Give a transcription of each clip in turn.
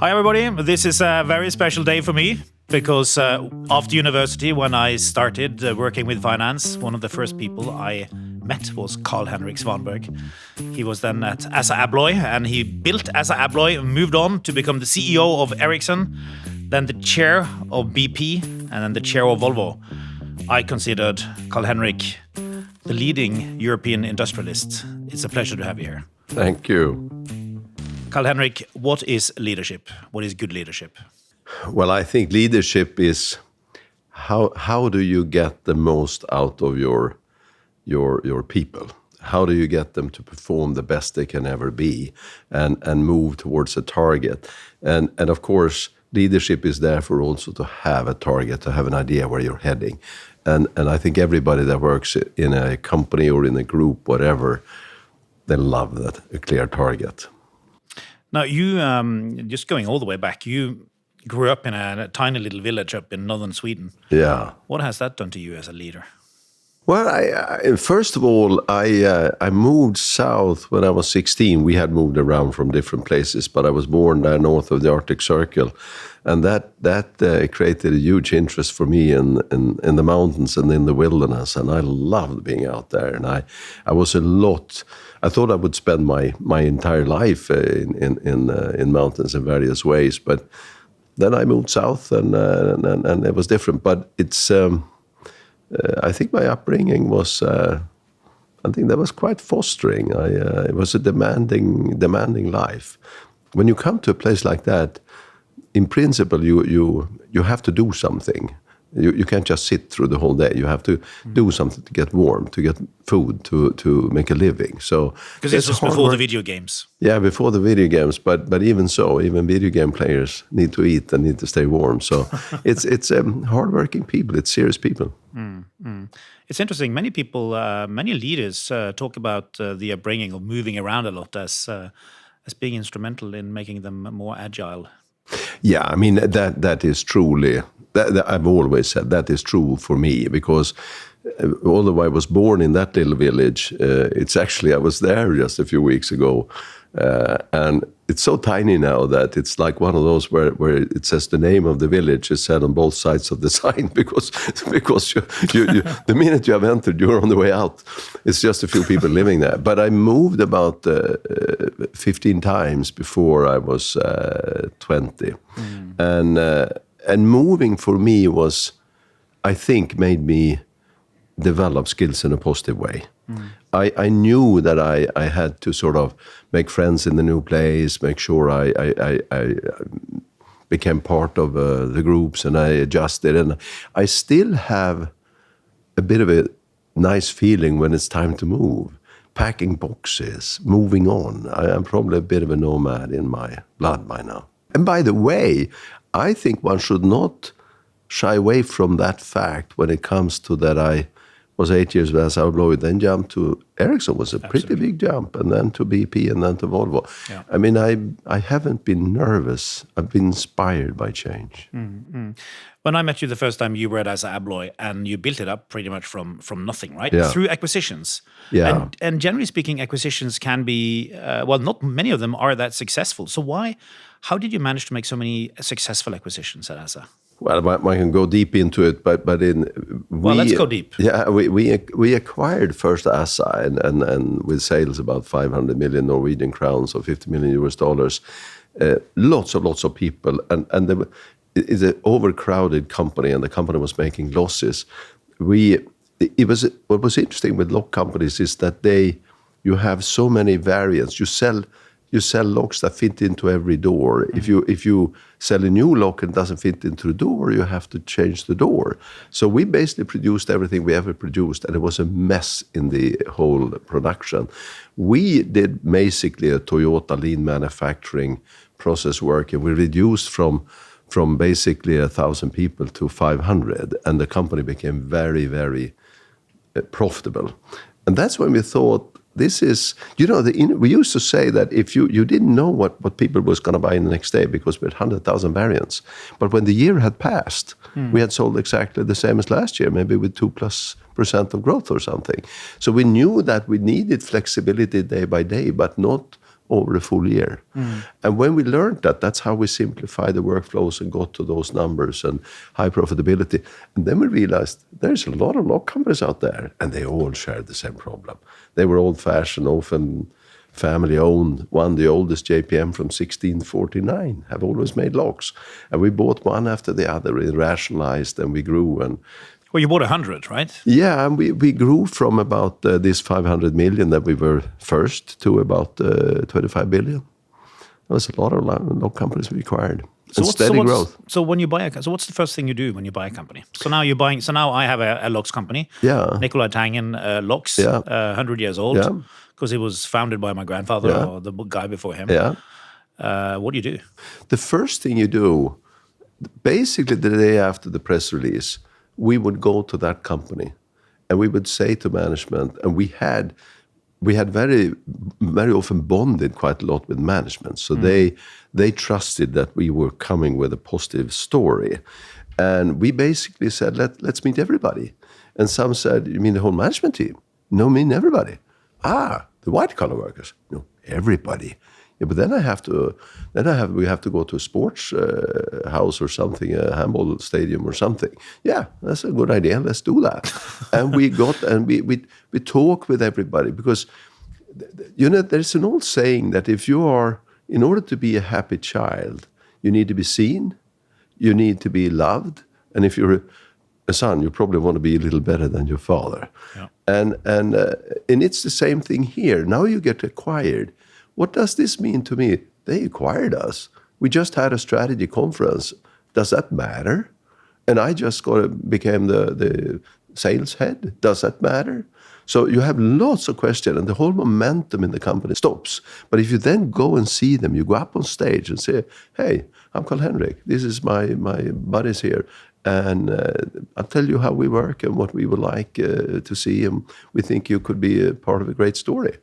Hi everybody, this is a very special day for me because after university, when I started working with finance, one of the first people I met was Carl-Henric Svanberg. He was then at Assa Abloy and he built Assa Abloy, moved on to become the CEO of Ericsson, then the chair of BP and then the chair of Volvo. I considered Carl-Henric the leading European industrialist. It's a pleasure to have you here. Thank you. Carl-Henric, what is leadership? What is good leadership? Well, I think leadership is how do you get the most out of your people? How do you get them to perform the best they can ever be and move towards a target? And of course, leadership is there for also to have a target, to have an idea where you're heading. And I think everybody that works in a company or in a group, whatever, they love that, a clear target. Now, you, just going all the way back, you grew up in a tiny little village up in northern Sweden. Yeah. What has that done to you as a leader? Well, I first of all, I moved south when I was 16. We had moved around from different places, but I was born there north of the Arctic Circle. And that created a huge interest for me in the mountains and in the wilderness. And I loved being out there. And I thought I would spend my entire life in mountains in various ways. But then I moved south and it was different. But it's... I think my upbringing was, I think that was quite fostering. It was a demanding life. When you come to a place like that, in principle, you have to do something. You can't just sit through the whole day. You have to do something to get warm, to get food, to make a living. So because this was before the video games. Yeah, before the video games. But even so, even video game players need to eat and need to stay warm. So it's hardworking people. It's serious people. It's interesting. Many people, many leaders talk about the upbringing of moving around a lot as being instrumental in making them more agile. Yeah, I mean that is truly. That I've always said that is true for me because although I was born in that little village, it's actually I was there just a few weeks ago, and it's so tiny now that it's like one of those where it says the name of the village is said on both sides of the sign because you the minute you have entered, you're on the way out. It's just a few people living there. But I moved about 15 times before I was 20, and moving for me was, I think, made me develop skills in a positive way. I knew that I had to sort of make friends in the new place, make sure I became part of the groups and I adjusted. And I still have a bit of a nice feeling when it's time to move. Packing boxes, moving on. I'm probably a bit of a nomad in my blood by now. And by the way, I think one should not shy away from that fact when it comes to that I was 8 years with Assa Abloy, then jumped to Ericsson was a pretty big jump, and then to BP and then to Volvo. Yeah. I mean, I haven't been nervous. I've been inspired by change. When I met you the first time, you were at Assa Abloy, and you built it up pretty much from nothing, right? Yeah. Through acquisitions. Yeah. And generally speaking, acquisitions can be, well, not many of them are that successful. So how did you manage to make so many successful acquisitions at Assa? Well, I can go deep into it, but let's go deep. Yeah, we acquired first Assa and with sales about 500 million Norwegian crowns or $50 million US. Lots of people, and it's an overcrowded company, and the company was making losses. What was interesting with lock companies is that you have so many variants. You sell locks that fit into every door. If you sell a new lock and it doesn't fit into the door, you have to change the door. So we basically produced everything we ever produced, and it was a mess in the whole production. We did basically a Toyota lean manufacturing process work, and we reduced from basically 1,000 people to 500, and the company became very, very profitable. And that's when we thought, this is, we used to say that if you didn't know what people was going to buy in the next day because we had 100,000 variants. But when the year had passed, we had sold exactly the same as last year, maybe with 2+% of growth or something. So we knew that we needed flexibility day by day, but not over a full year. And when we learned that, that's how we simplified the workflows and got to those numbers and high profitability. And then we realized there's a lot of lock companies out there, and they all shared the same problem. They were old-fashioned, often family-owned. One, the oldest JPM from 1649, have always made locks. And we bought one after the other. We rationalized and we grew. And Well, you bought 100, right? yeah, and we grew from about this 500 million that we were first to about 25 billion. There was a lot of lock companies we acquired. And steady growth. So when you buy so what's the first thing you do when you buy a company? So now you're buying. So now I have a locks company. Yeah. Nicolai Tangen Locks. Yeah. 100 years old. Yeah. Because it was founded by my grandfather or the guy before him. Yeah. What do you do? The first thing you do, basically the day after the press release, we would go to that company and we would say to management, and we had very, very often bonded quite a lot with management. So they trusted that we were coming with a positive story. And we basically said, let's meet everybody. And some said, you mean the whole management team? No, I mean everybody. The white collar workers? No, everybody. Yeah, but then we have to go to a sports house or something, a handball stadium or something. Yeah, that's a good idea. Let's do that. And we talk with everybody because, there's an old saying that in order to be a happy child, you need to be seen, you need to be loved, and if you're a son, you probably want to be a little better than your father. Yeah. And it's the same thing here. Now you get acquired. What does this mean to me? They acquired us. We just had a strategy conference. Does that matter? And I just became the sales head. Does that matter? So you have lots of questions, and the whole momentum in the company stops. But if you then go and see them, you go up on stage and say, hey, I'm Carl-Henric. This is my buddies here. And I'll tell you how we work and what we would like to see. And we think you could be a part of a great story.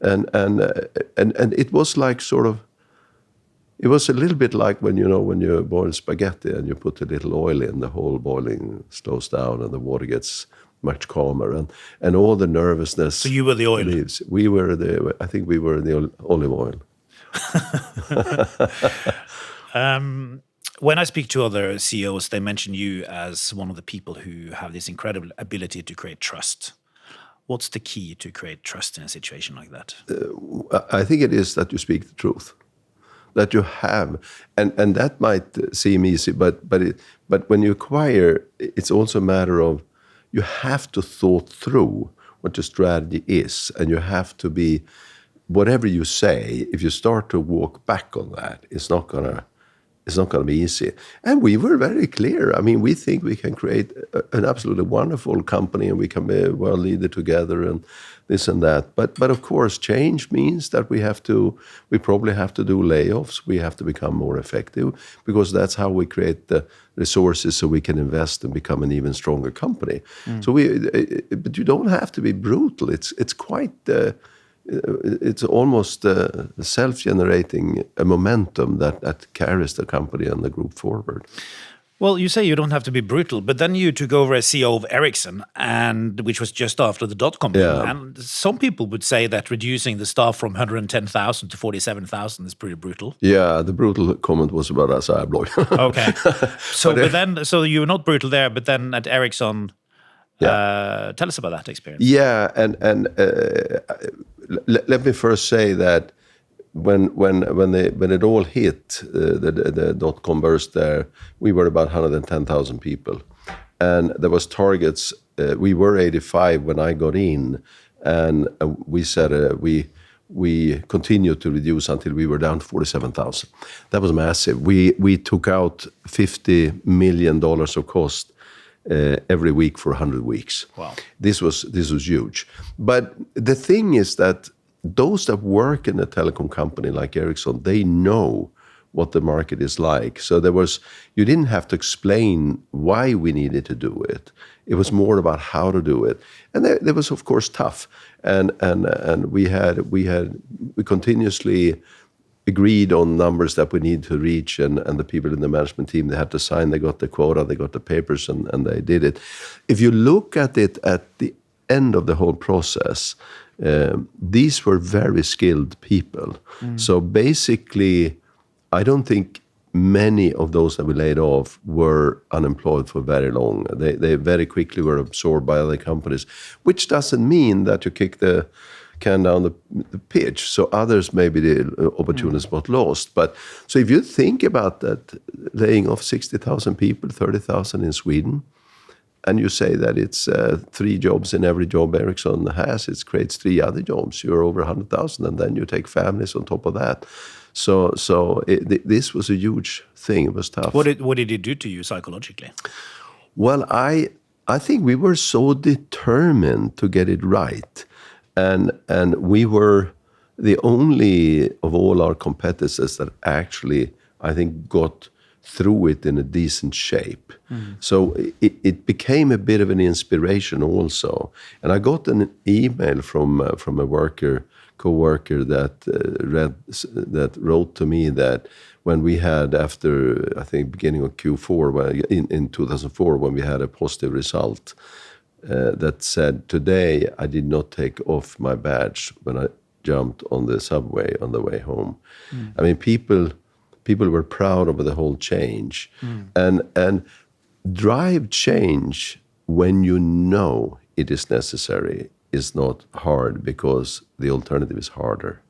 And it was like it was a little bit like when you boil spaghetti and you put a little oil in, the whole boiling slows down and the water gets much calmer and all the nervousness. So you were the oil. Leaves. I think we were the olive oil. When I speak to other CEOs, they mention you as one of the people who have this incredible ability to create trust. What's the key to create trust in a situation like that? I think it is that you speak the truth, that you have, and that might seem easy, but when you acquire, it's also a matter of you have to thought through what your strategy is, and you have to be, whatever you say, if you start to walk back on that, it's not gonna be easy. And we were very clear. I mean, we think we can create an absolutely wonderful company and we can be a world leader together and this and that. But of course, change means that we probably have to do layoffs. We have to become more effective because that's how we create the resources so we can invest and become an even stronger company. So but you don't have to be brutal. It's quite... it's almost self-generating a momentum that carries the company and the group forward. Well, you say you don't have to be brutal, but then you took over as CEO of Ericsson, which was just after the dot-com boom. Yeah. And some people would say that reducing the staff from 110,000 to 47,000 is pretty brutal. Yeah, the brutal comment was about Assa Abloy. Okay. So you were not brutal there, but then at Ericsson, tell us about that experience. Yeah, and let me first say that when it all hit, the dot-com burst there, we were about 110,000 people. And there was targets, we were 85 when I got in, and we said we continued to reduce until we were down to 47,000. That was massive. We took out $50 million of cost every week for 100 weeks. Wow. This was huge. But the thing is that those that work in a telecom company like Ericsson, they know what the market is like. So you didn't have to explain why we needed to do it. It was more about how to do it. And that was of course tough. And we continuously agreed on numbers that we need to reach, and the people in the management team, they had to sign, they got the quota, they got the papers, and they did it. If you look at it at the end of the whole process, these were very skilled people. So basically, I don't think many of those that we laid off were unemployed for very long. They very quickly were absorbed by other companies, which doesn't mean that you kick the can down the pitch. So others, maybe the opportunities got lost. But so if you think about that, laying off 60,000 people, 30,000 in Sweden, and you say that it's 3 jobs in every job Ericsson has, it creates 3 other jobs. You're over 100,000, and then you take families on top of that. So this was a huge thing. It was tough. What did it do to you psychologically? Well, I think we were so determined to get it right, and we were the only of all our competitors that actually, I think, got through it in a decent shape. So it became a bit of an inspiration also. And I got an email from a co-worker that wrote to me that when we had, after I think beginning of Q4 in 2004, when we had a positive result, that said, today I did not take off my badge when I jumped on the subway on the way home. I mean, people were proud of the whole change, and drive change when you know it is necessary is not hard, because the alternative is harder.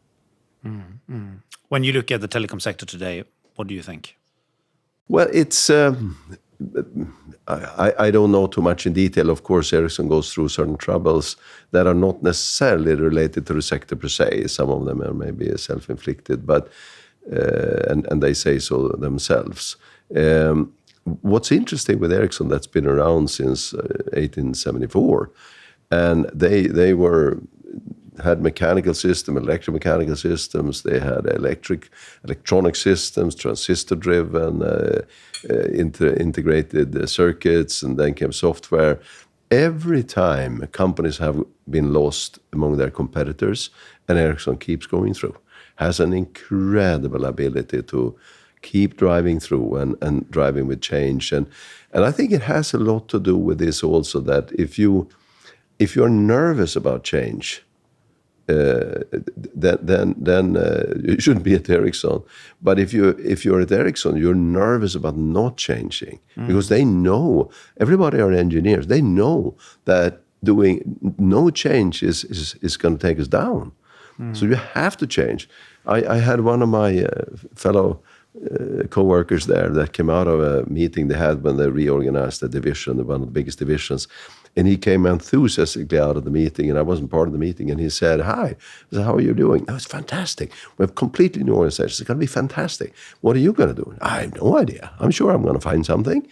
When you look at the telecom sector today, what do you think? Well, it's I don't know too much in detail. Of course, Ericsson goes through certain troubles that are not necessarily related to the sector per se. Some of them are maybe self-inflicted, but and they say so themselves. What's interesting with Ericsson, that's been around since 1874, and they had mechanical systems, electromechanical systems. They had electronic systems, transistor-driven, integrated circuits, and then came software. Every time companies have been lost among their competitors, and Ericsson keeps going through, has an incredible ability to keep driving through and driving with change. And I think it has a lot to do with this also, that if you're nervous about change, then you shouldn't be at Ericsson. But if you're at Ericsson, you're nervous about not changing, because they know, everybody are engineers, they know that doing no change is going to take us down. So you have to change. I had one of my fellow co-workers there that came out of a meeting they had when they reorganized the division, one of the biggest divisions. And he came enthusiastically out of the meeting, and I wasn't part of the meeting, and he said, "Hi." I said, "How are you doing?" "Oh, it's fantastic. We have completely new organization. It's going to be fantastic." "What are you going to do?" "I have no idea. I'm sure I'm going to find something."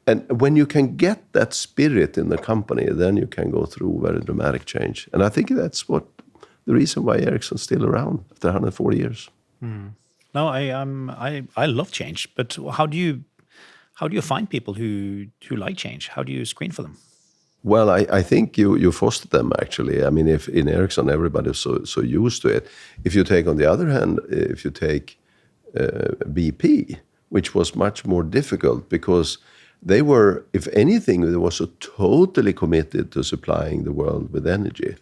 And when you can get that spirit in the company, then you can go through very dramatic change. And I think that's the reason why Ericsson's still around after 140 years. No, I love change, but how do you find people who like change? How do you screen for them? Well, I think you foster them, actually. I mean, if in Ericsson everybody's so used to it. If you take, on the other hand, if you take BP, which was much more difficult, because they were, if anything, they were so totally committed to supplying the world with energy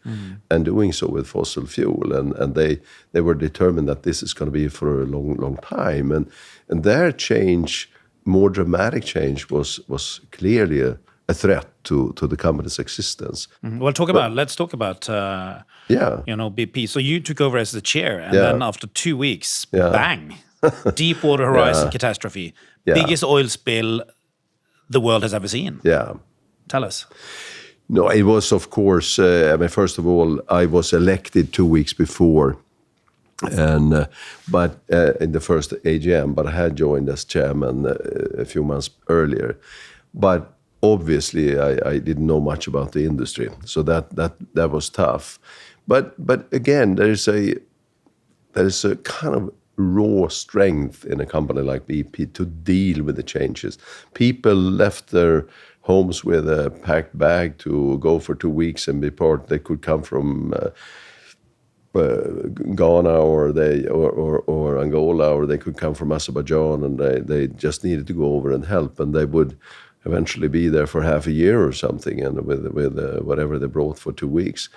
and doing so with fossil fuel. And they were determined that this is going to be for a long, long time. And their change, more dramatic change, was clearly a threat to the company's existence. Well, let's talk about BP. So you took over as the chair, and then after 2 weeks, bang, Deepwater Horizon catastrophe, biggest oil spill the world has ever seen. Yeah. Tell us. No, it was, of course, I mean, first of all, I was elected 2 weeks before, and but in the first AGM, but I had joined as chairman a few months earlier. But obviously, I didn't know much about the industry, so that was tough. But again, there is a kind of raw strength in a company like BP to deal with the changes. People left their homes with a packed bag to go for 2 weeks and be part. They could come from Ghana or Angola, or they could come from Azerbaijan, and they just needed to go over and help. And they would eventually be there for half a year or something, and with whatever they brought for 2 weeks.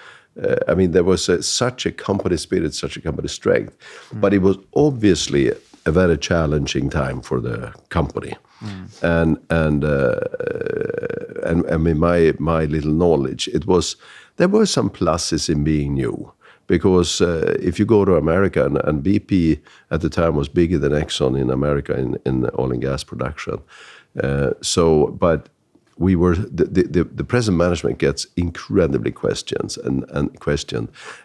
I mean, there was such a company spirit, such a company strength, but it was obviously a very challenging time for the company. And I mean, my little knowledge, there were some pluses in being new, because if you go to America, and BP at the time was bigger than Exxon in America in oil and gas production. But we were the present management gets incredibly questioned,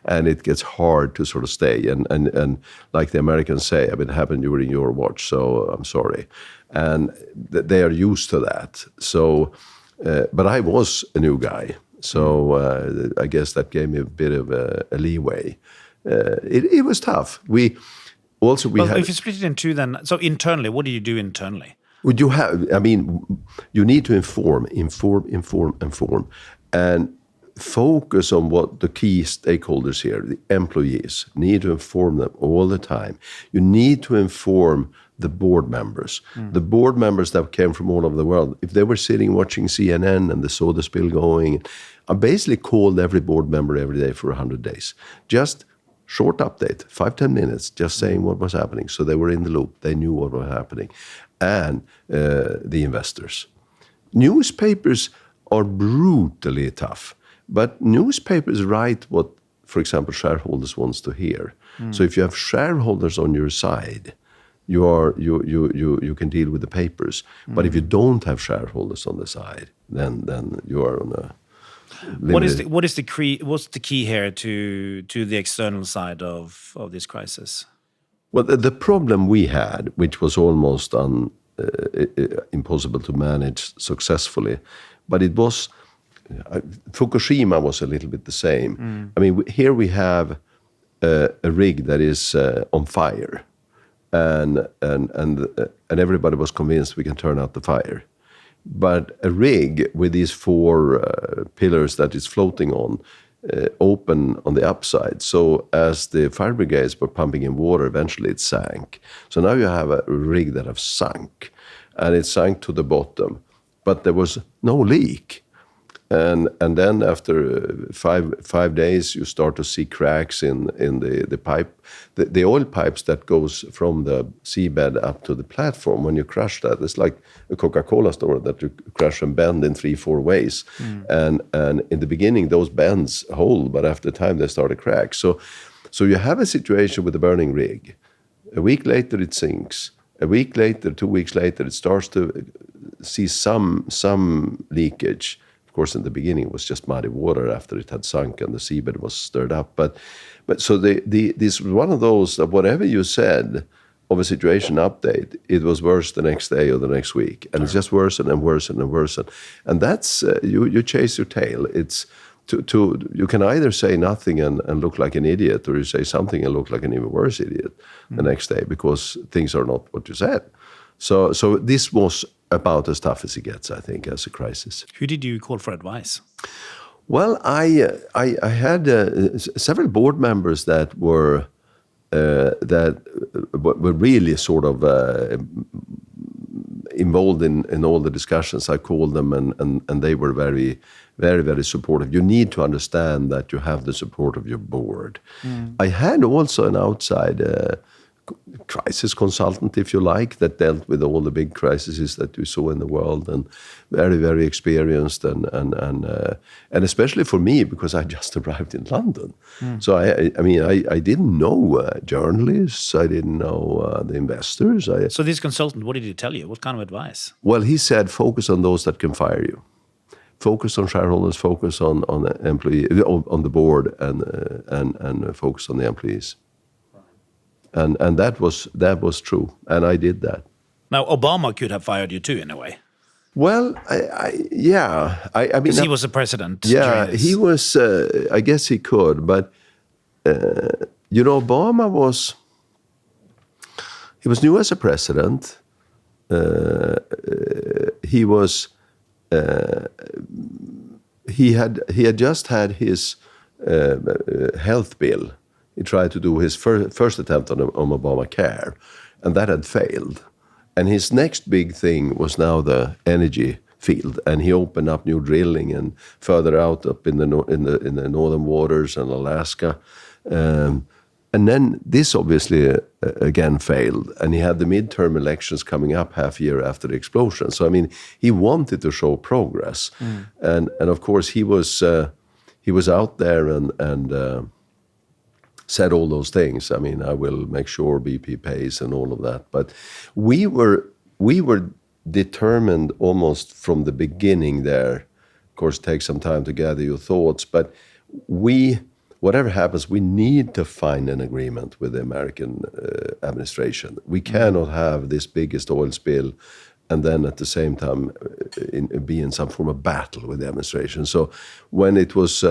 and it gets hard to sort of stay. And like the Americans say, I mean, it happened during your watch, so I'm sorry. And they are used to that. So, but I was a new guy, so I guess that gave me a bit of a leeway. It was tough. We had. If you split it in two, then so internally, what do you do internally? Would you have? I mean, you need to inform, and focus on what the key stakeholders here, the employees, need to inform them all the time. You need to inform the board members. The board members that came from all over the world, if they were sitting watching CNN and they saw the spill going, I basically called every board member every day for 100 days. Just short update, 5-10 minutes, just saying what was happening. So they were in the loop. They knew what was happening. And the investors. Newspapers are brutally tough, but newspapers write what, for example, shareholders wants to hear. So if you have shareholders on your side, you can deal with the papers. But if you don't have shareholders on the side, then you are on a limited. What's the key here to the external side of this crisis? Well, the problem we had, which was almost impossible to manage successfully, but it was, Fukushima was a little bit the same. I mean, here we have a rig that is on fire, and everybody was convinced we can turn out the fire. But a rig with these 4 pillars that it's floating on, open on the upside. So as the fire brigades were pumping in water, eventually it sank. So now you have a rig that have sunk, and it sank to the bottom, but there was no leak. And then after five days, you start to see cracks in the pipe, the oil pipes that goes from the seabed up to the platform. When you crush that, it's like a Coca-Cola store that you crush and bend in 3-4 ways. And in the beginning, those bends hold, but after time, they start to crack. So you have a situation with a burning rig. A week later, it sinks. A week later, 2 weeks later, it starts to see some leakage. Of course, in the beginning, it was just muddy water after it had sunk and the seabed was stirred up. But so this was one of those that whatever you said of a situation update, it was worse the next day or the next week, and it's just worsened and worsened and worsened. And that's you chase your tail. It's you can either say nothing and look like an idiot, or you say something and look like an even worse idiot the next day because things are not what you said. So this was about as tough as it gets, I think, as a crisis. Who did you call for advice? Well, I had several board members that were really sort of involved in all the discussions. I called them, and they were very, very, very supportive. You need to understand that you have the support of your board. I had also an outside crisis consultant, if you like, that dealt with all the big crises that you saw in the world, and very, very experienced, and especially for me because I just arrived in London. So I didn't know journalists, I didn't know the investors. So this consultant, what did he tell you? What kind of advice? Well, he said, focus on those that can fire you. Focus on shareholders, focus on the employee, on the board, and focus on the employees. And that was true, and I did that. Now, Obama could have fired you too, in a way. Well, I mean, because he was the president. Yeah, he was. I guess he could, but Obama was. He was new as a president. He was. He had just had his health bill. He tried to do his first attempt on Obamacare, and that had failed. And his next big thing was now the energy field, and he opened up new drilling and further out up in the northern waters and Alaska. And then this obviously again failed, and he had the midterm elections coming up half a year after the explosion. So I mean, he wanted to show progress, and of course he was out there and said all those things. I mean, I will make sure BP pays and all of that. But we were determined almost from the beginning there. Of course, it takes some time to gather your thoughts, but whatever happens, we need to find an agreement with the American administration. We cannot have this biggest oil spill and then at the same time be in some form of battle with the administration. So when it was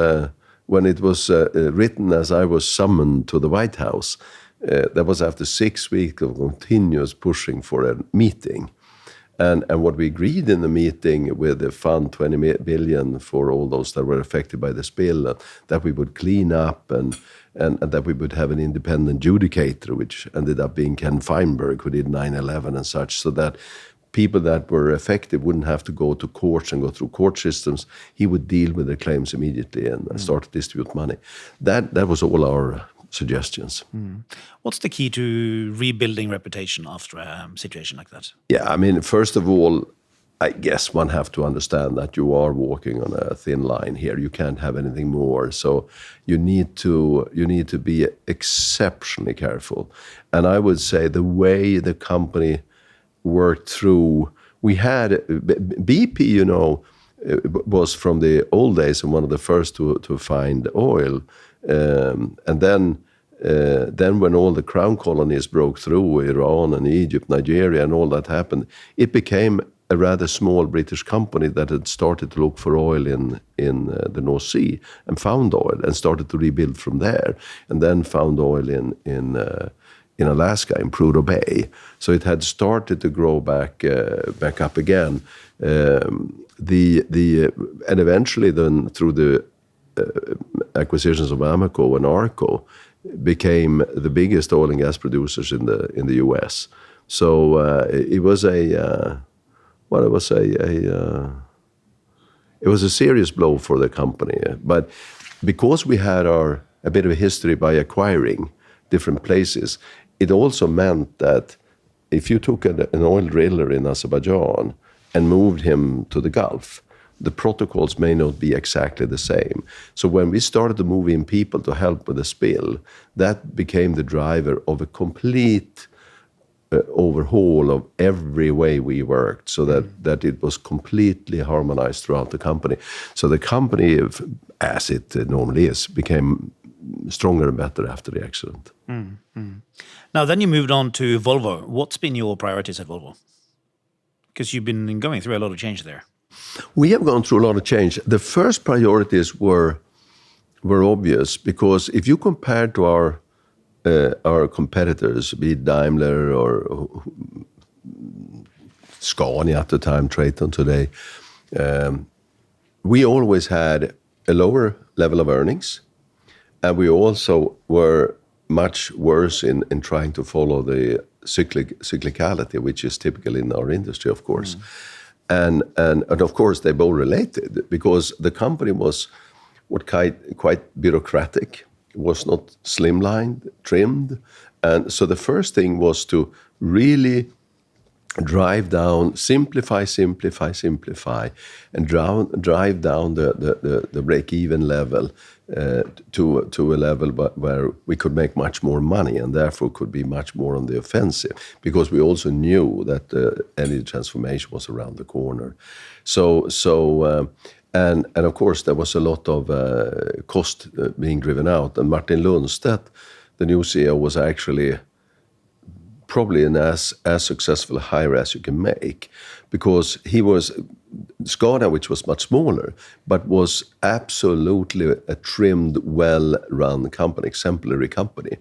written as I was summoned to the White House, that was after 6 weeks of continuous pushing for a meeting. And what we agreed in the meeting with the fund, 20 billion for all those that were affected by the spill, that we would clean up and that we would have an independent judicator, which ended up being Ken Feinberg, who did 9/11 and such, so that people that were affected wouldn't have to go to courts and go through court systems. He would deal with their claims immediately and start to distribute money. That was all our suggestions. What's the key to rebuilding reputation after a situation like that? Yeah, I mean, first of all, I guess one have to understand that you are walking on a thin line here. You can't have anything more. So you need to be exceptionally careful. And I would say the way the company worked through, we had BP, was from the old days and one of the first to find oil. And then when all the crown colonies broke through, Iran and Egypt, Nigeria, and all that happened, it became a rather small British company that had started to look for oil in the North Sea and found oil and started to rebuild from there, and then found oil in Alaska, in Prudhoe Bay. So it had started to grow back up again. And eventually then through the acquisitions of Amoco and Arco, became the biggest oil and gas producers in the U.S. So it was a serious blow for the company. But because we had a bit of a history by acquiring different places, it also meant that if you took an oil driller in Azerbaijan and moved him to the Gulf, the protocols may not be exactly the same. So when we started to move in people to help with the spill, that became the driver of a complete overhaul of every way we worked, so that it was completely harmonized throughout the company. So the company, as it normally is, became stronger and better after the accident. Now, then you moved on to Volvo. What's been your priorities at Volvo? Because you've been going through a lot of change there. We have gone through a lot of change. The first priorities were obvious, because if you compare to our competitors, be it Daimler or Scania at the time, Traton today, we always had a lower level of earnings, and we also were much worse in trying to follow the cyclicality, which is typical in our industry, of course. And of course, they both related, because the company was quite bureaucratic. It was not slimlined, trimmed. And so the first thing was to really drive down, simplify, and drive down the break-even level to a level where we could make much more money, and therefore could be much more on the offensive, because we also knew that the energy transformation was around the corner. And of course there was a lot of cost being driven out, and Martin Lundstedt, the new CEO, was actually probably an as successful hire as you can make, because he was Scania, which was much smaller, but was absolutely a trimmed, well-run company, exemplary company.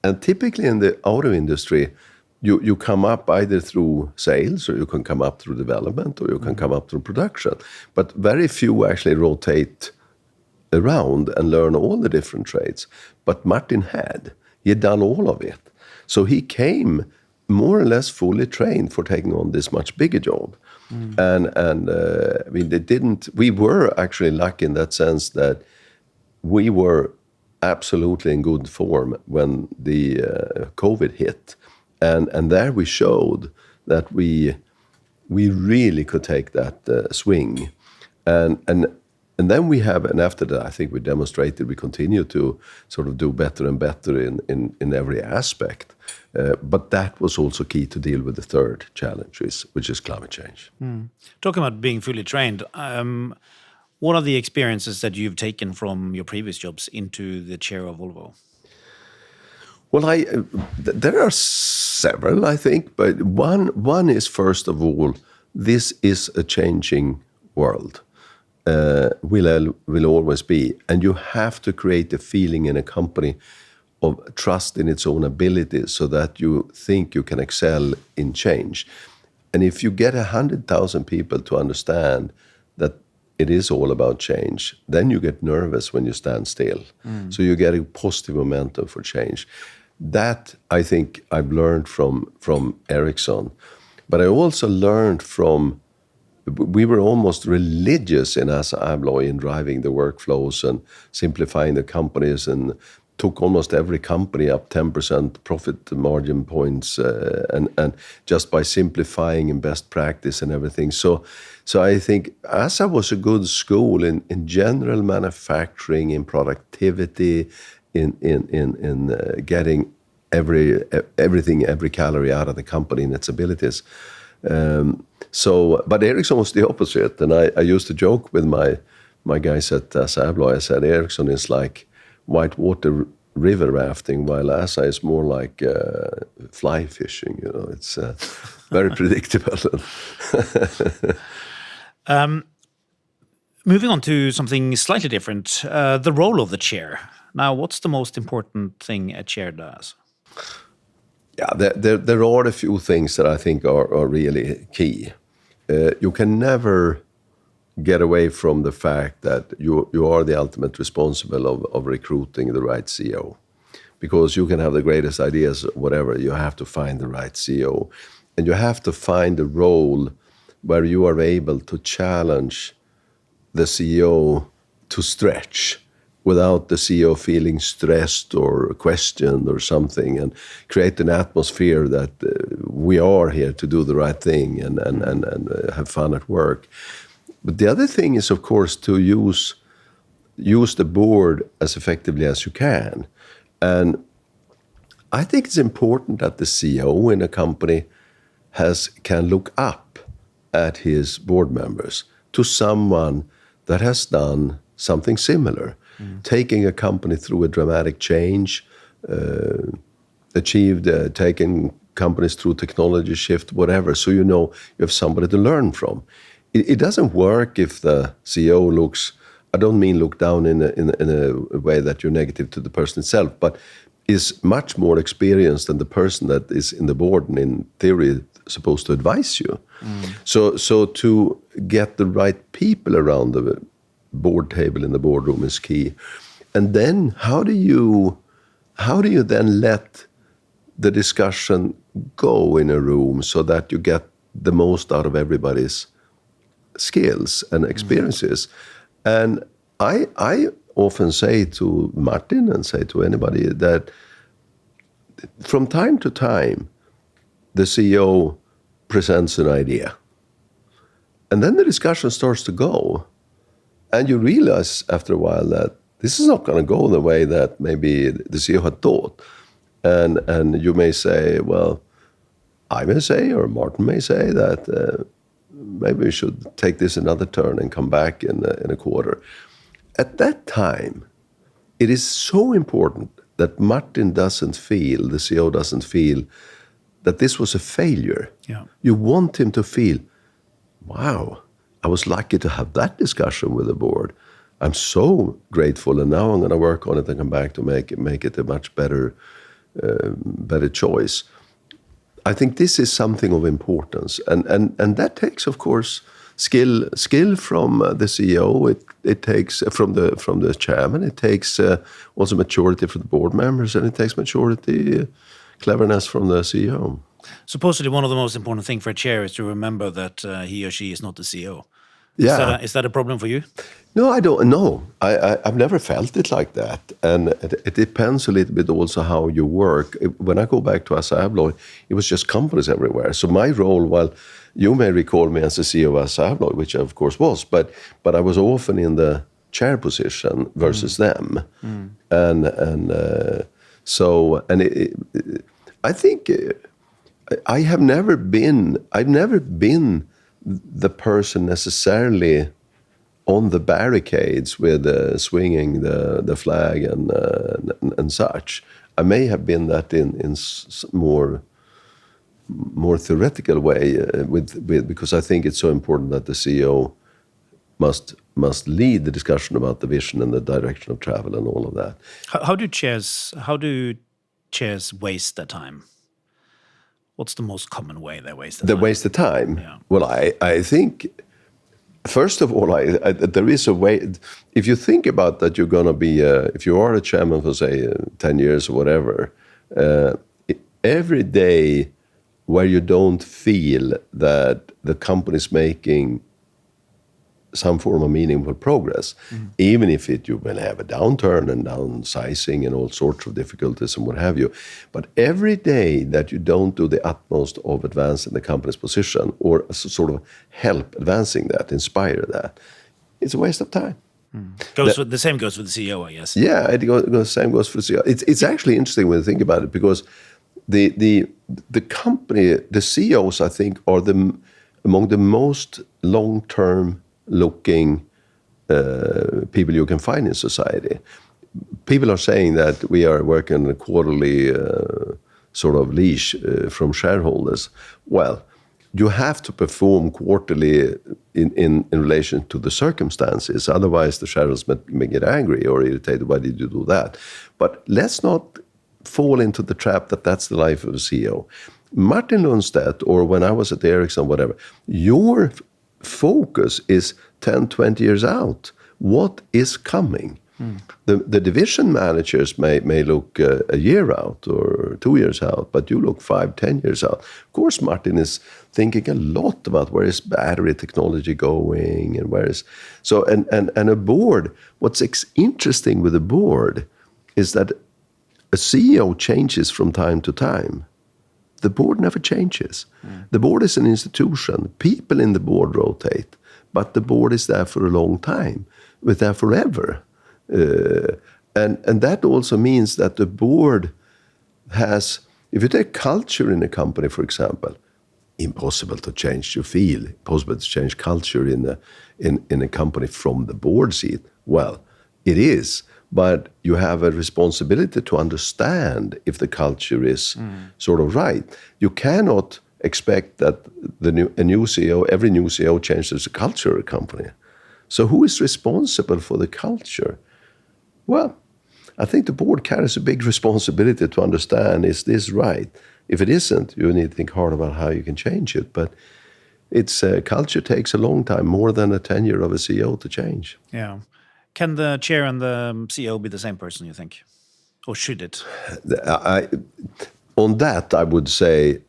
And typically in the auto industry, you come up either through sales, or you can come up through development, or you can come up through production. But very few actually rotate around and learn all the different trades. But Martin he had done all of it. So he came more or less fully trained for taking on this much bigger job. And I mean, we were actually lucky in that sense that we were absolutely in good form when the COVID hit. And there we showed that we really could take that swing. And then we have, and after that, I think we demonstrated we continue to sort of do better and better in every aspect. But that was also key to deal with the third challenge, which is climate change. Talking about being fully trained, what are the experiences that you've taken from your previous jobs into the chair of Volvo? Well, there are several, I think, but one is, first of all, this is a changing world. Will always be. And you have to create a feeling in a company of trust in its own abilities so that you think you can excel in change. And if you get 100,000 people to understand that it is all about change, then you get nervous when you stand still. So you get a positive momentum for change. That, I think, I've learned from Ericsson. But I also learned we were almost religious in Assa Abloy in driving the workflows and simplifying the companies, and took almost every company up 10% profit margin points, and just by simplifying in best practice and everything. So I think Assa was a good school in general manufacturing, in productivity, in getting every calorie out of the company and its abilities. But Ericsson was the opposite, and I used to joke with my guys at Assa Abloy. I said Ericsson is like whitewater river rafting, while Assa is more like fly fishing. You know, it's very predictable. Moving on to something slightly different, the role of the chair. Now, what's the most important thing a chair does? Yeah, there are a few things that I think are really key. You can never get away from the fact that you are the ultimate responsible of recruiting the right CEO. Because you can have the greatest ideas, whatever, you have to find the right CEO. And you have to find a role where you are able to challenge the CEO to stretch without the CEO feeling stressed or questioned or something, and create an atmosphere that we are here to do the right thing and have fun at work. But the other thing is, of course, to use the board as effectively as you can. And I think it's important that the CEO in a company can look up at his board members, to someone that has done something similar. Taking a company through a dramatic change, taking companies through technology shift, whatever. So you have somebody to learn from. It doesn't work if the CEO looks. I don't mean look down in a way that you're negative to the person itself, but is much more experienced than the person that is in the board and in theory supposed to advise you. So to get the right people around the board table in the boardroom is key. And then how do you then let the discussion go in a room so that you get the most out of everybody's skills and experiences? And I often say to Martin and say to anybody that from time to time the CEO presents an idea, and then the discussion starts to go. And you realize after a while that this is not going to go the way that maybe the CEO had thought. And you may say, well, I may say, or Martin may say that maybe we should take this another turn and come back in a quarter. At that time, it is so important that Martin the CEO doesn't feel that this was a failure. Yeah. You want him to feel, wow, I was lucky to have that discussion with the board. I'm so grateful, and now I'm going to work on it and come back to make it a much better choice. I think this is something of importance, and that takes, of course, skill from the CEO. It takes from the chairman. It takes also maturity for the board members, and it takes maturity, cleverness from the CEO. Supposedly, one of the most important things for a chair is to remember that he or she is not the CEO. Yeah. Is that a problem for you? No, I don't know. I've never felt it like that. And it depends a little bit also how you work. When I go back to Assa Abloy, it was just companies everywhere. So my role, well, you may recall me as the CEO of Assa Abloy, which I of course was, but I was often in the chair position versus them. I think I've never been the person necessarily on the barricades with swinging the flag and such. I may have been that in more theoretical way with because I think it's so important that the CEO must lead the discussion about the vision and the direction of travel and all of that. How do chairs waste their time? What's the most common way they waste their time? They waste the time. Yeah. Well, I think. First of all, there is a way. If you think about that, you're going to be, if you are a chairman for, say, 10 years or whatever, every day where you don't feel that the company is making some form of meaningful progress, even if you will have a downturn and downsizing and all sorts of difficulties and what have you. But every day that you don't do the utmost of advancing the company's position or sort of help advancing that, inspire that, it's a waste of time. The same goes with the CEO, I guess. Yeah, the same goes for the CEO. It's actually interesting when you think about it, because the company, the CEOs, I think, are among the most long-term looking people you can find in society. People are saying that we are working a quarterly sort of leash from shareholders. Well, you have to perform quarterly in relation to the circumstances. Otherwise, the shareholders may get angry or irritated. Why did you do that? But let's not fall into the trap that that's the life of a CEO. Martin Lundstedt, or when I was at Ericsson, whatever, your focus is 10, 20 years out. What is coming? The division managers may look a year out or 2 years out, but you look 5, 10 years out. Of course, Martin is thinking a lot about where is battery technology going and where is... So, and a board, what's interesting with a board is that a CEO changes from time to time. The board never changes. The board is an institution. People in the board rotate, but the board is there for a long time. It's there forever. And that also means that the board has, if you take culture in a company, for example, impossible to change, you feel, impossible to change culture in a company from the board seat. Well, it is. But you have a responsibility to understand if the culture is sort of right. You cannot expect that a new CEO, every new CEO changes the culture of a company. So who is responsible for the culture? Well, I think the board carries a big responsibility to understand, is this right? If it isn't, you need to think hard about how you can change it. But culture takes a long time, more than a tenure of a CEO to change. Yeah. Can the chair and the CEO be the same person, you think? Or should it? On that, I would say,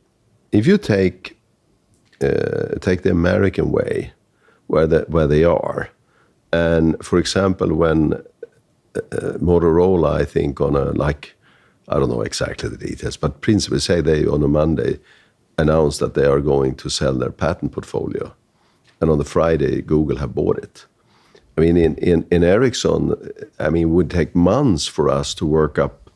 if you take the American way, where they are, and for example, when Motorola, I think I don't know exactly the details, but principally say they on a Monday announced that they are going to sell their patent portfolio, and on the Friday, Google have bought it. I mean, in Ericsson, I mean, it would take months for us to work up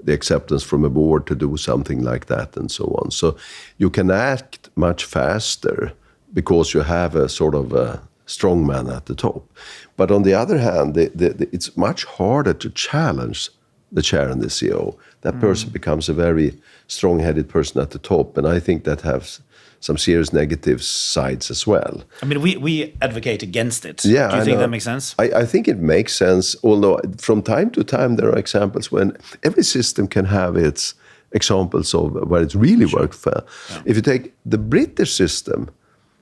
the acceptance from a board to do something like that and so on. So you can act much faster because you have a sort of a strong man at the top. But on the other hand, it's much harder to challenge the chair and the CEO. That person becomes a very strong-headed person at the top, and I think that has some serious negative sides as well. I mean, we advocate against it. Yeah, do you think that makes sense? I think it makes sense, although from time to time there are examples when every system can have its examples of where it's really worked well. Yeah. If you take the British system,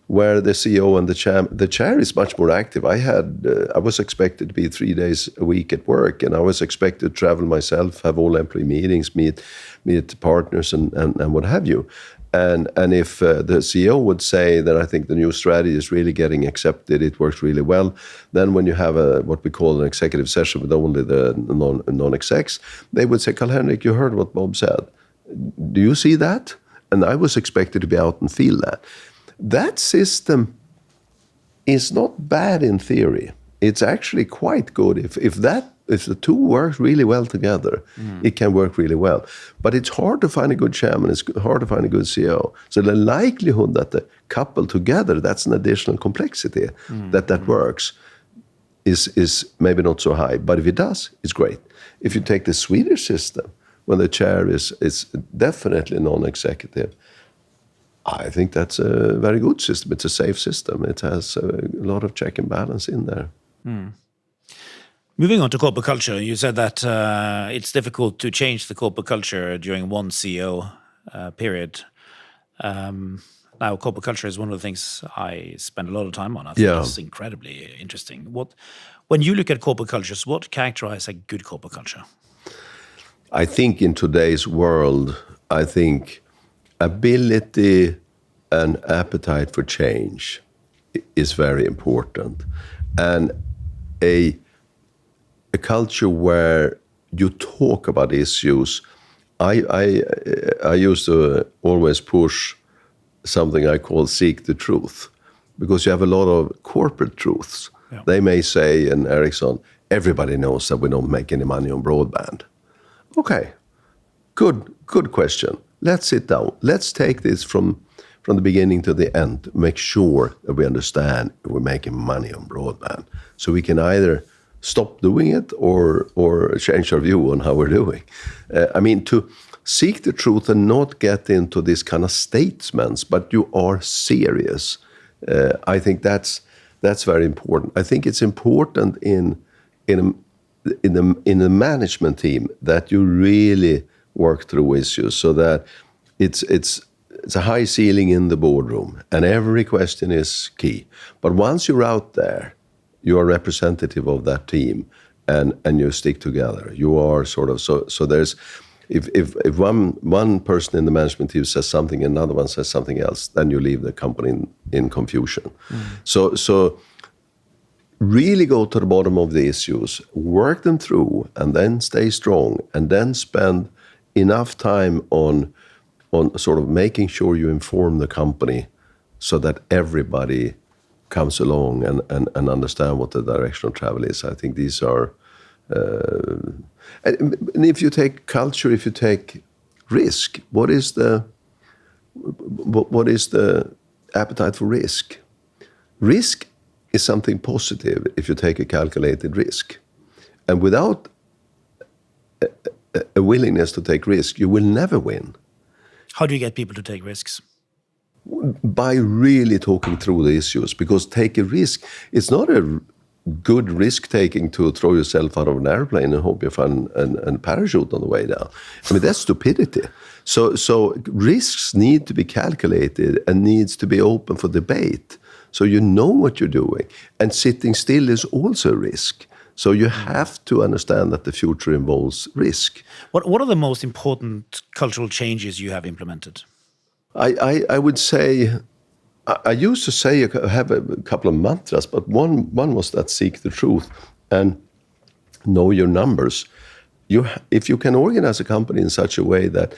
where the CEO and the chair is much more active. I was expected to be 3 days a week at work, and I was expected to travel myself, have all employee meetings, meet partners and what have you. And if the CEO would say that I think the new strategy is really getting accepted, it works really well, then when you have what we call an executive session with only the non-execs, they would say, Carl-Henric, you heard what Bob said. Do you see that? And I was expected to be out and feel that. That system is not bad in theory. It's actually quite good. If the two work really well together, it can work really well. But it's hard to find a good chairman. It's hard to find a good CEO. So the likelihood that the couple together, that's an additional complexity that works, is maybe not so high. But if it does, it's great. If you take the Swedish system, when the chair is definitely non-executive, I think that's a very good system. It's a safe system. It has a lot of check and balance in there. Moving on to corporate culture, you said that it's difficult to change the corporate culture during one CEO period. Now, corporate culture is one of the things I spend a lot of time on. I think it's incredibly interesting. When you look at corporate cultures, what characterizes a good corporate culture? I think in today's world, ability and appetite for change is very important. And a culture where you talk about issues. I used to always push something I call seek the truth, because you have a lot of corporate truths. Yeah. They may say in Ericsson, everybody knows that we don't make any money on broadband. Okay, good question. Let's sit down. Let's take this from the beginning to the end. Make sure that we understand we're making money on broadband, so we can either stop doing it or change our view on how we're doing. To seek the truth and not get into this kind of statements, but you are serious. I think that's very important. I think it's important in the management team that you really work through issues, so that it's a high ceiling in the boardroom and every question is key. But once you're out there, you are representative of that team and you stick together. You are sort of so there's if one person in the management team says something, another one says something else, then you leave the company in confusion. So really go to the bottom of the issues, work them through, and then stay strong, and then spend enough time on sort of making sure you inform the company so that everybody comes along and understand what the direction of travel is. I think these are, and if you take culture, if you take risk, what is the appetite for risk? Risk is something positive if you take a calculated risk. And without a willingness to take risk, you will never win. How do you get people to take risks? By really talking through the issues, because take a risk, it's not a good risk taking to throw yourself out of an airplane and hope you find a parachute on the way down. I mean, that's stupidity. So risks need to be calculated and needs to be open for debate. So you know what you're doing. And sitting still is also a risk. So you have to understand that the future involves risk. What are the most important cultural changes you have implemented? I would say, I used to say I have a couple of mantras, but one was that seek the truth and know your numbers. If you can organize a company in such a way that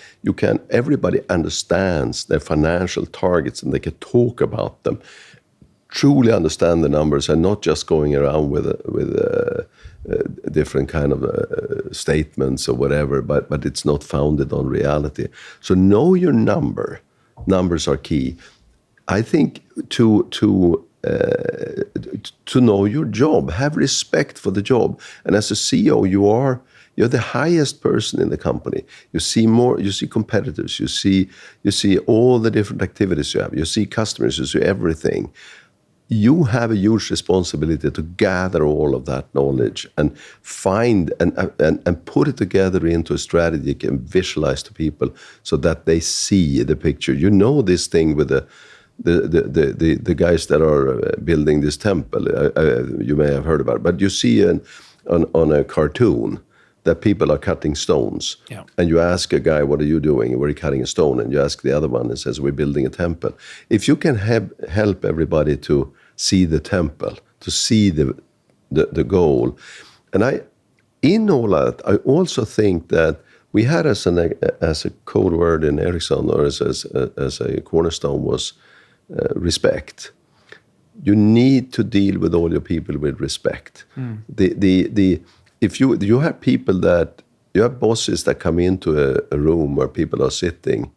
everybody understands their financial targets and they can talk about them, truly understand the numbers, and not just going around with different kind of statements or whatever, but it's not founded on reality. So know your number. Numbers are key. I think to know your job, have respect for the job, and as a CEO, you're the highest person in the company. You see competitors, you see all the different activities you have, you see customers, you see everything. You have a huge responsibility to gather all of that knowledge and find and put it together into a strategy you can visualize to people so that they see the picture. You know this thing with the guys that are building this temple. You may have heard about it, but you see on a cartoon that people are cutting stones. Yeah. And you ask a guy, what are you doing? Where are you cutting a stone? And you ask the other one and says, we're building a temple. If you can help everybody to see the temple, to see the goal. And in all that, I also think that we had as a code word in Ericsson, or as a cornerstone, was respect. You need to deal with all your people with respect. If you have people that, you have bosses that come into a room where people are sitting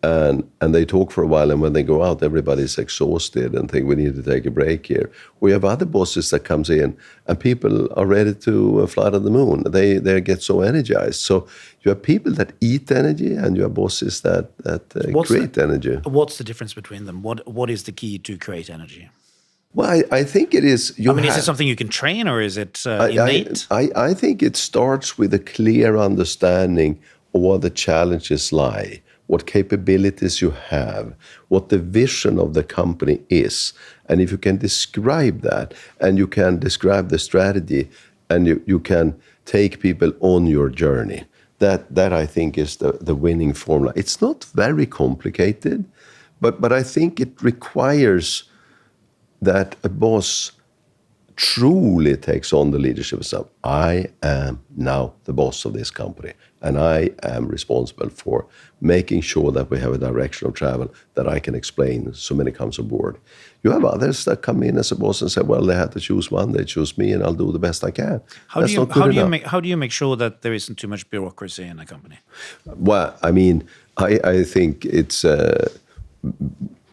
and they talk for a while, and when they go out, everybody's exhausted and think we need to take a break here. We have other bosses that comes in and people are ready to fly to the moon. They get so energized. So you have people that eat energy and you have bosses that create energy. What's the difference between them? What is the key to create energy? Well, I think it is... is it something you can train, or is it innate? I think it starts with a clear understanding of what the challenges lie, what capabilities you have, what the vision of the company is. And if you can describe that, and you can describe the strategy, and you can take people on your journey, that I think is the winning formula. It's not very complicated, but I think it requires that a boss truly takes on the leadership of self. I am now the boss of this company, and I am responsible for making sure that we have a direction of travel that I can explain so many comes aboard. You have others that come in as a boss and say, well, they had to choose one, they choose me, and I'll do the best I can. How do you make sure that there isn't too much bureaucracy in a company? Well, I mean, I think it's...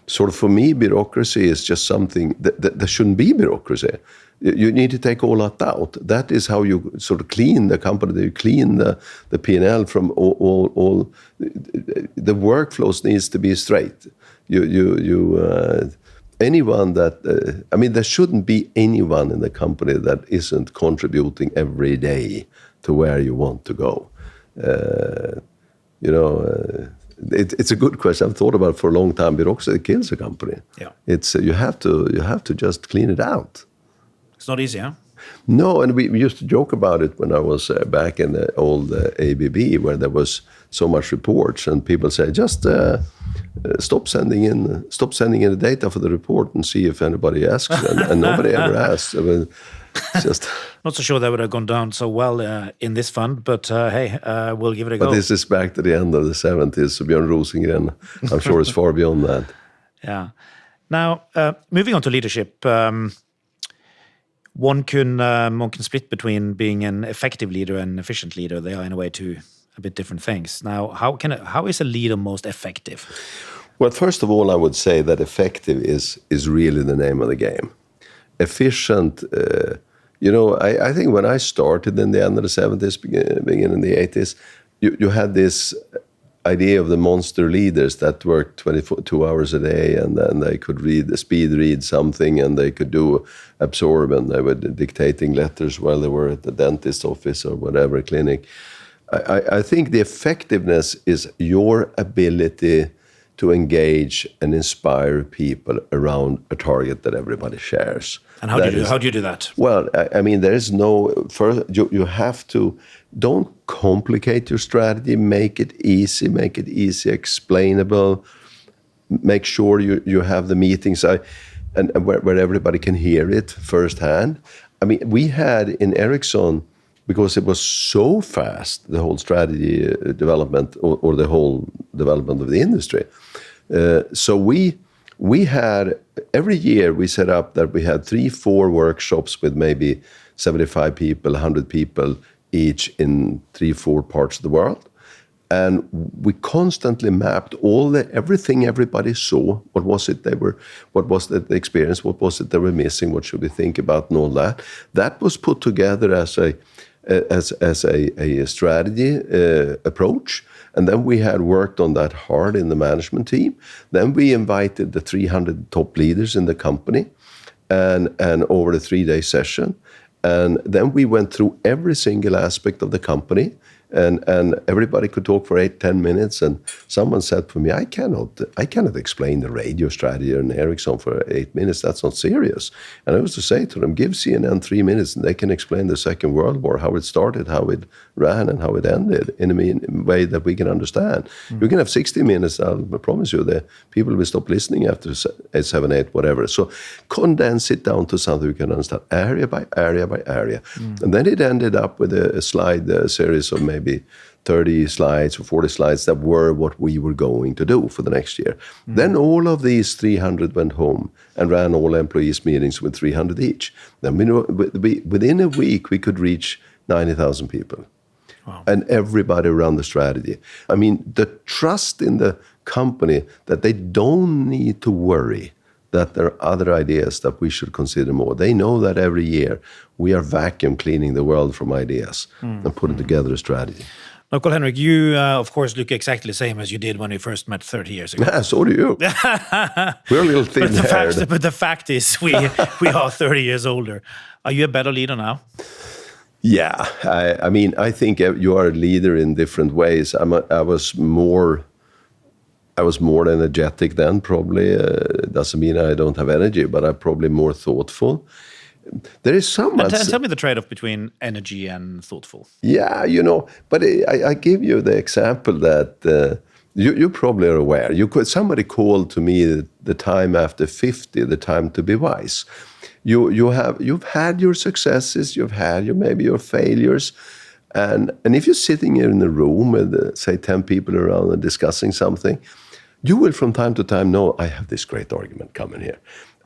sort of, for me, bureaucracy is just something that there shouldn't be bureaucracy. You need to take all that out. That is how you sort of clean the company. You clean the P&L from all the workflows needs to be straight. Anyone that there shouldn't be anyone in the company that isn't contributing every day to where you want to go. It's a good question. I've thought about it for a long time. Bureaucracy kills a company. Yeah, it's you have to just clean it out. It's not easy, huh? No, and we used to joke about it when I was back in the old ABB, where there was so much reports, and people say just stop sending in the data for the report and see if anybody asks, and nobody ever asks. I mean, just not so sure that would have gone down so well in this fund, but hey, we'll give it a go. But this is back to the end of the 70s, so Björn Rosengren, I'm sure it's far beyond that. Yeah. Now, moving on to leadership, one can split between being an effective leader and an efficient leader. They are, in a way, two a bit different things. Now, how is a leader most effective? Well, first of all, I would say that effective is really the name of the game. Efficient, I think when I started in the end of the 70s, beginning in the 80s, you had this idea of the monster leaders that worked 22 hours a day, and then they could speed read something, and they could absorb, and they were dictating letters while they were at the dentist's office or whatever clinic. I think the effectiveness is your ability to engage and inspire people around a target that everybody shares. And how do you do that? Well, I mean, there is no... First, you have to... Don't complicate your strategy. Make it easy, explainable. Make sure you have the meetings and where everybody can hear it firsthand. I mean, we had in Ericsson, because it was so fast, the whole strategy development or the whole development of the industry. So we had, every year we set up that we had 3-4 workshops with maybe 75 people, 100 people each in 3-4 parts of the world. And we constantly mapped everything everybody saw. What was the experience? What was it they were missing? What should we think about and all that? That was put together as a strategy approach. And then we had worked on that hard in the management team. Then we invited the 300 top leaders in the company and over the 3-day session. And then we went through every single aspect of the company and everybody could talk for 8-10 minutes. And someone said for me, I cannot explain the radio strategy in Ericsson for 8 minutes. That's not serious. And I used to say to them, give CNN 3 minutes and they can explain the Second World War, how it started, how it ran, and how it ended in a way that we can understand. You can have 60 minutes, I promise you, the people will stop listening after 7, 8, whatever. So condense it down to something you can understand, area by area by area. And then it ended up with a slide series of maybe 30 slides or 40 slides that were what we were going to do for the next year. Then all of these 300 went home and ran all employees' meetings with 300 each. Then within a week, we could reach 90,000 people. Wow. And everybody around the strategy. I mean, the trust in the company that they don't need to worry that there are other ideas that we should consider more. They know that every year we are vacuum cleaning the world from ideas and putting together a strategy. Now, Carl-Henric, you, of course, look exactly the same as you did when we first met 30 years ago. Yeah, so do you. We're a little thin-haired. But the fact is, we are 30 years older. Are you a better leader now? Yeah, I mean, I think you are a leader in different ways. I was more energetic then, probably. Doesn't mean I don't have energy, but I'm probably more thoughtful. There is so much. And tell me the trade-off between energy and thoughtful. Yeah, but I give you the example that you probably are aware. Somebody called to me the time after 50, the time to be wise. You've had your successes, you've had maybe your failures, and if you're sitting here in a room with say 10 people around and discussing something, you will from time to time know, I have this great argument coming here.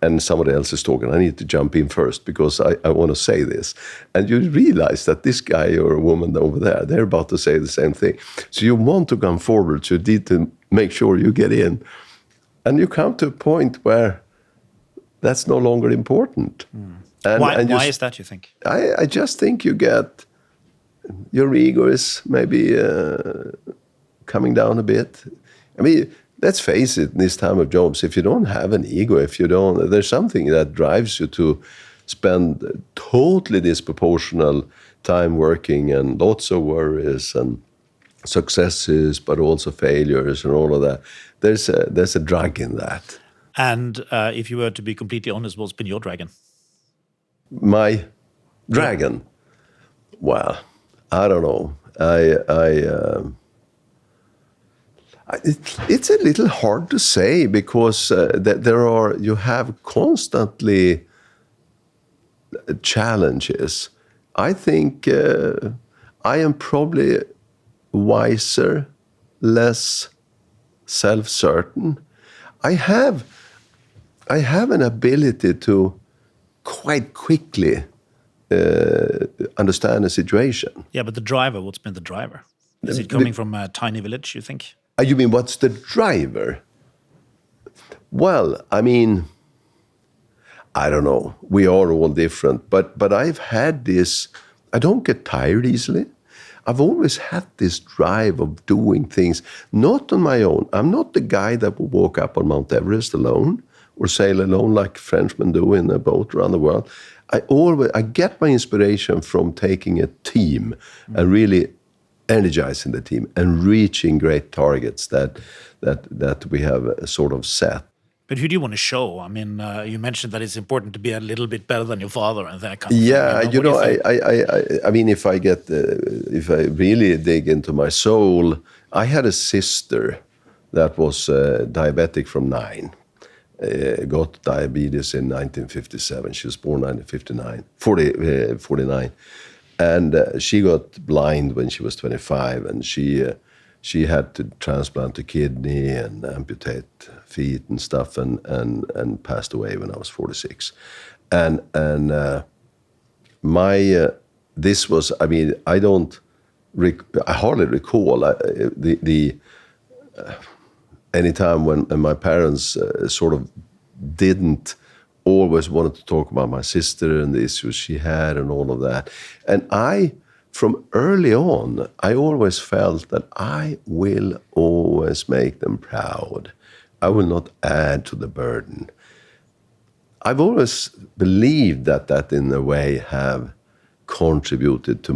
And somebody else is talking, I need to jump in first because I want to say this. And you realize that this guy or woman over there, they're about to say the same thing. So you want to come forward, so you need to make sure you get in. And you come to a point where that's no longer important. And why is that, you think? I just think your ego is maybe coming down a bit. I mean, let's face it, in this time of jobs, if you don't have an ego, there's something that drives you to spend totally disproportional time working and lots of worries and successes, but also failures and all of that. There's a drag in that. And if you were to be completely honest, what's been your dragon? My dragon? Yeah. Well, I don't know. It's a little hard to say because you have constantly challenges. I think I am probably wiser, less self-certain. I have an ability to quite quickly understand a situation. Yeah, but the driver, what's been the driver? Is it coming from a tiny village, you think? You mean, what's the driver? Well, I mean, I don't know. We are all different. But I've had this, I don't get tired easily. I've always had this drive of doing things, not on my own. I'm not the guy that will walk up on Mount Everest alone or sail alone like Frenchmen do in a boat around the world. I get my inspiration from taking a team and really energizing the team and reaching great targets that we have sort of set. But who do you want to show? I mean, you mentioned that it's important to be a little bit better than your father and that kind of thing. I mean, if I really dig into my soul, I had a sister that was diabetic from 9. Got diabetes in 1957. She was born 49. And she got blind when she was 25, and she had to transplant a kidney and amputate feet and stuff, and passed away when I was 46. And this was, I mean, I hardly recall any time when my parents sort of didn't always wanted to talk about my sister and the issues she had and all of that. And from early on, I always felt that I will always make them proud. I will not add to the burden. I've always believed that in a way have contributed to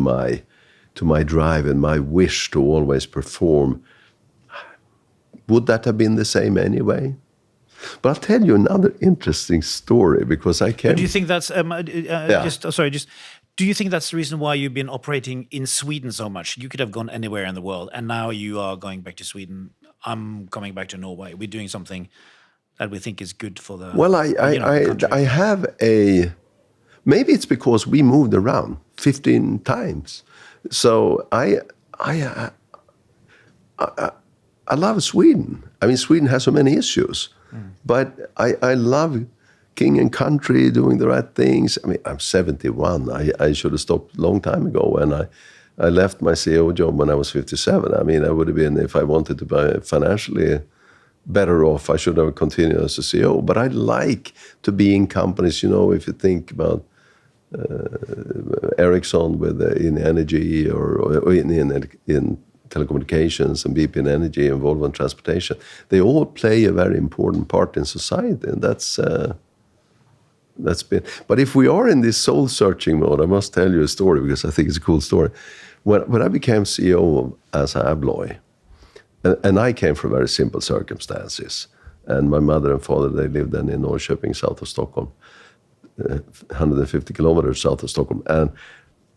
to my drive and my wish to always perform, would that have been the same anyway? But I'll tell you another interesting story, because I came... But do you think that's do you think that's the reason why you've been operating in Sweden so much? You could have gone anywhere in the world, and now you are going back to Sweden. I'm coming back to Norway. We're doing something that we think is good for the country. I have a... Maybe it's because we moved around 15 times. So I love Sweden. I mean, Sweden has so many issues. But I love king and country, doing the right things. I mean, I'm 71. I should have stopped a long time ago. And I left my CEO job when I was 57. I mean, I would have been, if I wanted to be financially better off, I should have continued as a CEO. But I like to be in companies, you know, if you think about Ericsson in energy, or in telecommunications, and BP in energy, and Volvo in transportation, they all play a very important part in society, and that's been. But if we are in this soul-searching mode, I must tell you a story, because I think it's a cool story. When I became CEO of Assa Abloy, and I came from very simple circumstances, and my mother and father, they lived then in Norrköping, south of Stockholm, 150 kilometers south of Stockholm,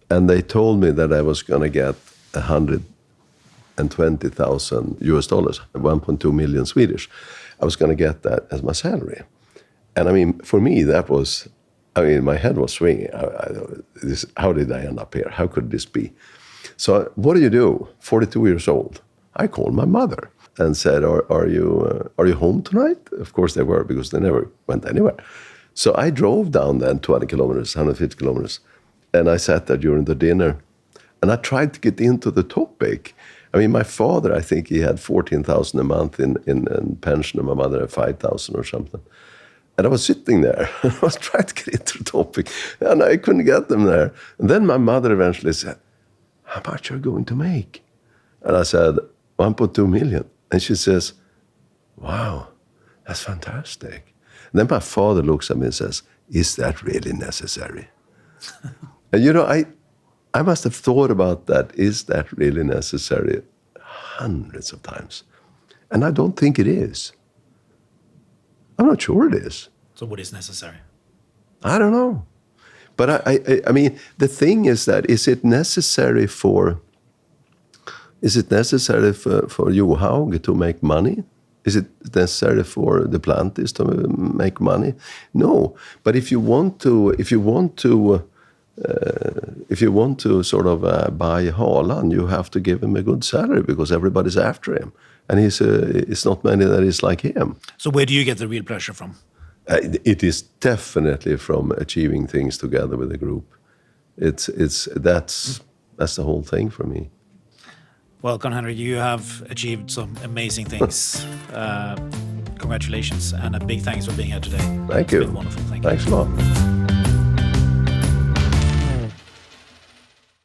and they told me that I was going to get $120,000 US, 1.2 million Swedish. I was going to get that as my salary. And I mean, for me, that was, I mean, my head was swinging. How did I end up here? How could this be? So what do? 42 years old. I called my mother and said, are you home tonight? Of course they were, because they never went anywhere. So I drove down then 200 kilometers, 150 kilometers, and I sat there during the dinner, and I tried to get into the topic. I mean, my father, I think he had 14,000 a month in pension, and my mother had 5,000 or something. And I was sitting there, and I was trying to get into the topic, and I couldn't get them there. And then my mother eventually said, "How much are you going to make?" And I said, 1.2 million. And she says, "Wow, that's fantastic." And then my father looks at me and says, "Is that really necessary?" And you know, I must have thought about that. Is that really necessary? Hundreds of times. And I don't think it is. I'm not sure it is. So what is necessary? I don't know. But I mean, the thing is that, is it necessary for Johaug to make money? Is it necessary for the Plantis to make money? No. But if you want to sort of buy Haaland, you have to give him a good salary, because everybody's after him, and it's not many that is like him. So where do you get the real pleasure from? It is definitely from achieving things together with the group. That's the whole thing for me. Well, Carl-Henric, you have achieved some amazing things. Congratulations, and a big thanks for being here today. Thank you. It's been wonderful. Thank you. Thanks a lot.